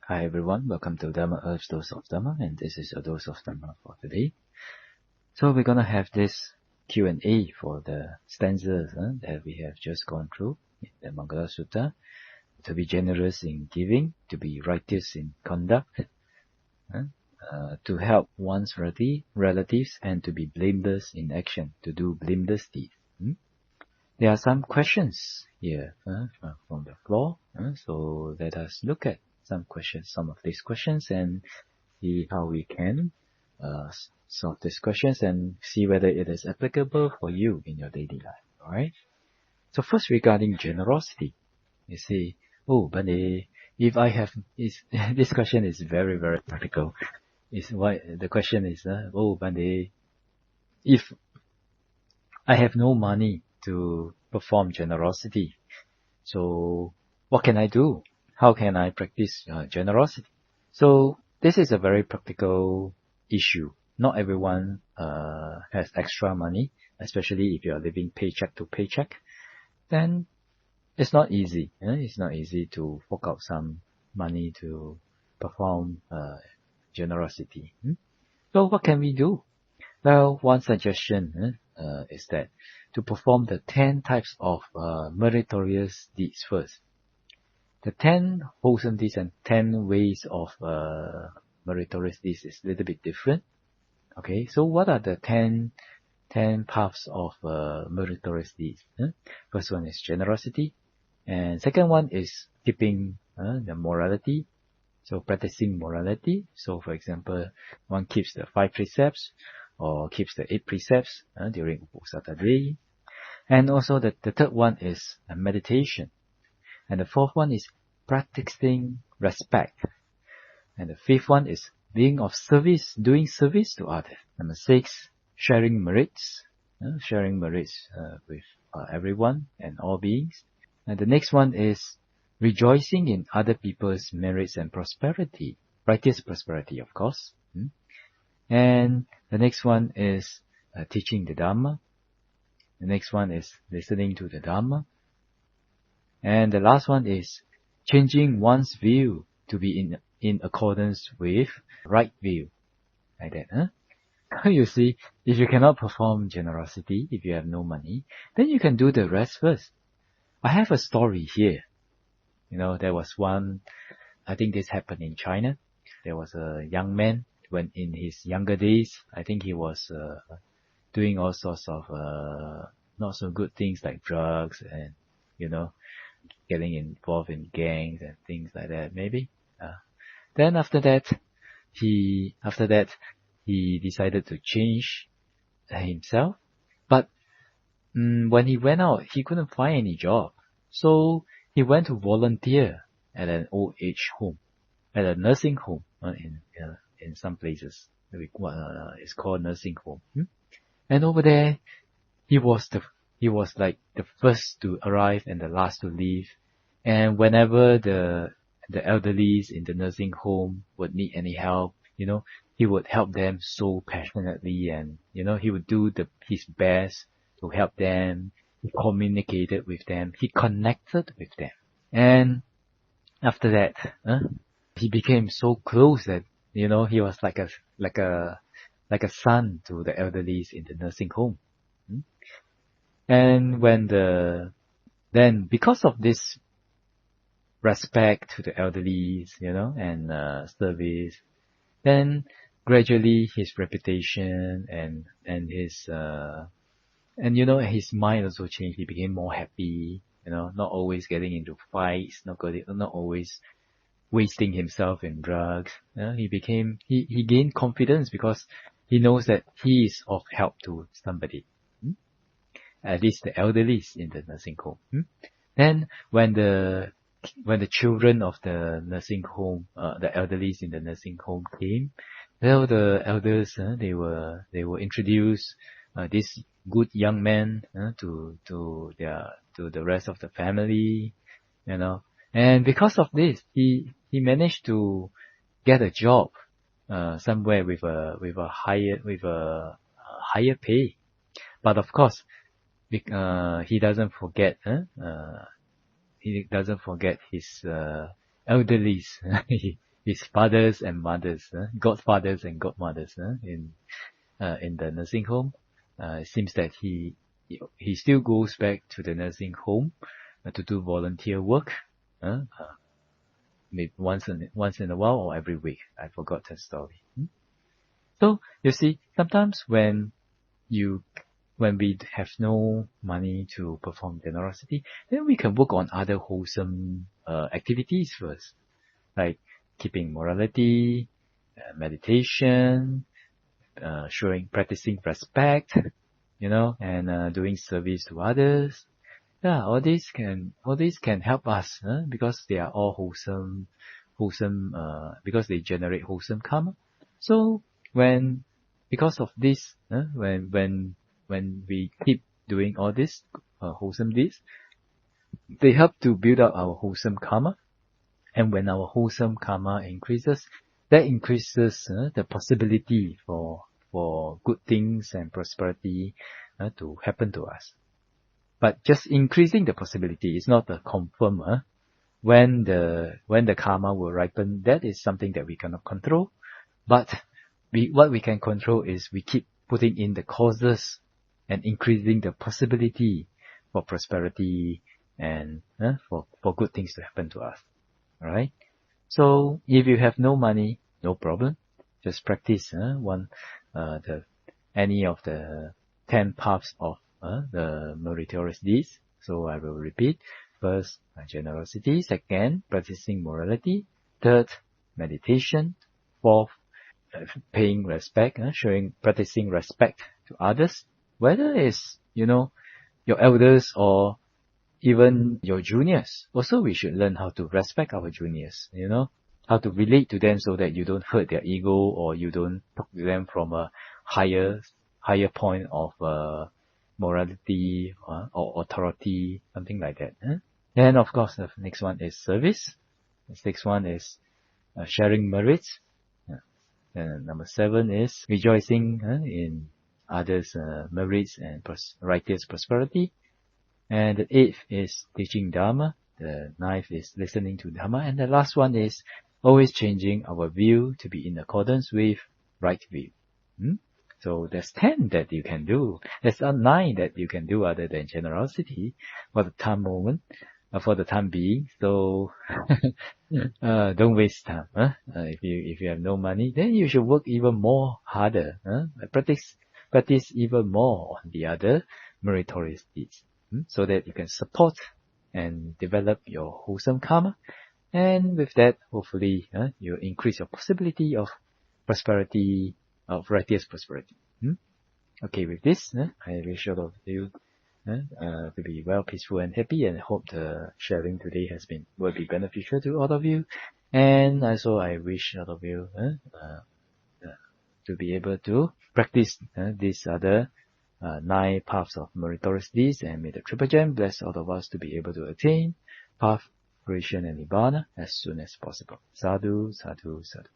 Hi everyone, welcome to Dharma Earth's Dose of Dharma, and this is a dose of Dharma for today. So we're gonna have this Q&A for the stanzas that we have just gone through in the Mangala Sutta. To be generous in giving, to be righteous in conduct, to help one's relatives, and to be blameless in action, to do blameless deeds. There are some questions here from the floor, so let us look at some of these questions, and see how we can solve these questions and see whether it is applicable for you in your daily life. Alright? So first, regarding generosity, you see, if I have, this question is very, very practical. The question is, if I have no money to perform generosity, so what can I do? How can I practice generosity? So this is a very practical issue. Not everyone has extra money, especially if you are living paycheck to paycheck. Then it's not easy. It's not easy to fork out some money to perform generosity. So what can we do? Well, one suggestion is that to perform the 10 types of meritorious deeds first. The 10 wholesome deeds and 10 ways of meritorious deeds is a little bit different. Okay, so what are the 10 paths of meritorious deeds? First one is generosity, and second one is keeping the morality, so practicing morality. So for example, one keeps the 5 precepts or keeps the 8 precepts during Uposatha day. And also the third one is meditation. And the fourth one is practicing respect. And the fifth one is being of service, doing service to others. Number 6, sharing merits. With everyone and all beings. And the next one is rejoicing in other people's merits and prosperity. Righteous prosperity, of course. And the next one is teaching the Dhamma. The next one is listening to the Dhamma. And the last one is changing one's view to be in accordance with right view. Like that, You see, if you cannot perform generosity, if you have no money, then you can do the rest first. I have a story here. There was one, I think this happened in China. There was a young man, when in his younger days, I think he was doing all sorts of not so good things like drugs and, getting involved in gangs and things like that, maybe. Then after that, he decided to change himself. But when he went out, he couldn't find any job. So he went to volunteer at an old age home, at a nursing home in some places. It's called nursing home. And over there, he was like the first to arrive and the last to leave. And whenever the elderlies in the nursing home would need any help, he would help them so passionately, and he would do his best to help them. He communicated with them. He connected with them. And after that, he became so close that he was like a son to the elderlies in the nursing home. And then because of this respect to the elderlies, and service, then gradually his reputation and his his mind also changed. He became more happy, not always getting into fights, not always wasting himself in drugs. He gained confidence because he knows that he is of help to somebody. At least the elderlies in the nursing home. Then when the children of the nursing home, the elderlies in the nursing home came, well, the elders they were introduce this good young man to the rest of the family, and because of this, he managed to get a job somewhere with a higher pay. But of course, he doesn't forget his elderlies. his fathers and mothers, godfathers and godmothers in the nursing home. It seems that he still goes back to the nursing home to do volunteer work, maybe once in a while or every week. I forgot that story. So you see, sometimes when we have no money to perform generosity, then we can work on other wholesome activities first, like keeping morality, meditation, practicing respect, and doing service to others. Yeah, all these can help us because they are all wholesome, because they generate wholesome karma. So because of this, when we keep doing all this wholesome deeds, they help to build up our wholesome karma. And when our wholesome karma increases, that increases the possibility for good things and prosperity to happen to us. But just increasing the possibility is not a confirm. When the karma will ripen, that is something that we cannot control. But what we can control is we keep putting in the causes and increasing the possibility for prosperity and for good things to happen to us. Alright? So if you have no money, no problem. Just practice any of the 10 paths of the meritorious deeds. So I will repeat. First, generosity. Second, practicing morality. Third, meditation. Fourth, paying respect, practicing respect to others, whether it's, your elders or even your juniors. Also, we should learn how to respect our juniors, how to relate to them so that you don't hurt their ego or you don't talk to them from a higher point of morality or authority, something like that. Then, of course, the next one is service. The next one is sharing merits. And number 7 is rejoicing in others' merits and righteous prosperity. And the 8th is teaching Dharma. The 9th is listening to Dharma. And the last one is always changing our view to be in accordance with right view. So there's 10 that you can do. There's 9 that you can do other than generosity for the time being. So don't waste time. If you have no money, then you should work even more harder. Practice even more on the other meritorious deeds, so that you can support and develop your wholesome karma. And with that, hopefully, you increase your possibility of prosperity, of righteous prosperity. Okay, with this, I wish all of you to be well, peaceful, and happy, and hope the sharing today will be beneficial to all of you. And also, I wish all of you to be able to practice these other 9 paths of meritorious deeds, and may the Triple Gem bless all of us to be able to attain path, fruition, and Nibbana as soon as possible. Sadhu, sadhu, sadhu.